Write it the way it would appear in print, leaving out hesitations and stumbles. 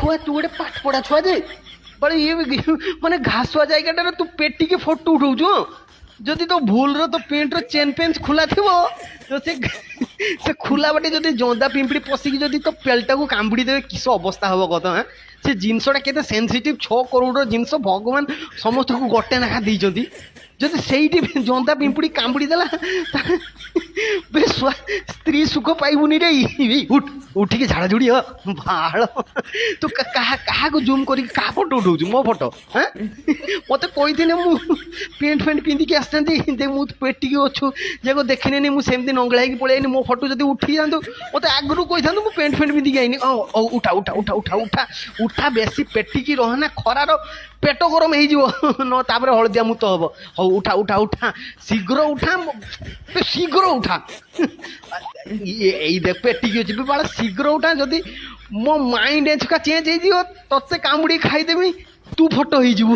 ଛୁଆ ତୁ ଗୋଟେ ପାଠ ପଢା ଛୁଆ ଯେ ବଳେ ଇଏ ମାନେ ଘାସୁଆ ଜାয়গাଟାରେ ତୁ ପେଟିକି ଫଟୋ ଉଠଉଛୁ। ଯଦି ତ ଭୁଲର ତ ପ୍ୟାଣ୍ଟର ଚେନ୍ ପେନ୍ ଖୋଲା ଥିବ ତ ସେ ଖୋଲା ବାଟେ ଯଦି ଜନ୍ଦା ପିମ୍ପିଡ଼ି ପଶିକି ଯଦି ତ ପେଲଟାକୁ କାମୁଡ଼ି ଦେବେ କିସ ଅବସ୍ଥା ହବ କଥା। ସେ ଜିନିଷଟା କେତେ ସେନ୍ସିଟିଭ୍ 6 କରୋଡ଼ର ଜିନିଷ ଭଗବାନ ସମସ୍ତଙ୍କୁ ଗୋଟେ ଲେଖା ଦେଇଛନ୍ତି। ଯଦି ସେଇଠି ଜନ୍ଦା ପିମ୍ପୁଡ଼ି କାମୁଡ଼ି ଦେଲା ସ୍ତ୍ରୀ ସୁଖ ପାଇବୁନି ରେ। ଉଠିକି ଝାଡ଼ାଝୁଡ଼ି ଭାଳ ତୁ କାହାକୁ ଜୁମ୍ କରିକି କାହା ଫଟୋ ଉଠଉଛୁ? ମୋ ଫଟୋ? ହଁ ମତେ କହିଥିଲେ ମୁଁ ପ୍ୟାଣ୍ଟ ଫ୍ୟାଣ୍ଟ ପିନ୍ଧିକି ଆସିଥାନ୍ତି ମୁଁ ପେଟିକି ଅଛୁ ଯାକ ଦେଖିନେନି ମୁଁ ସେମିତି ନଙ୍ଗଳା ହେଇକି ପଳେଇନି। ମୋ ଫଟୋ ଯଦି ଉଠି ଯାଆନ୍ତୁ ମତେ ଆଗରୁ କହିଥାନ୍ତୁ ମୁଁ ପ୍ୟାଣ୍ଟ ଫ୍ୟାଣ୍ଟ ପିନ୍ଧିକି ଆଇନି। ଉଠା ଉଠା ଉଠା ଉଠା ଉଠା ଉଠା ବେଶୀ ପେଟିକି ରହନା ଖରାର ପେଟ ଗରମ ହେଇଯିବ ନ ତାପରେ ହଳଦିଆ ମୁତ ହବ। ହଉ ଉଠା ଉଠା ଉଠା ଶୀଘ୍ର ଉଠା ଶୀଘ୍ର ଉଠା। ଏଇ ଦେଖ ପେଟିକି ଅଛି ବାଳ ଶୀଘ୍ର ଉଠା। ଯଦି ମୋ ମାଇଣ୍ଡ ଏଛକା ଚେଞ୍ଜ ହେଇଯିବ ତତେ କାମୁଡ଼ି ଖାଇଦେବି ତୁ ଫଟୋ ହେଇଯିବୁ।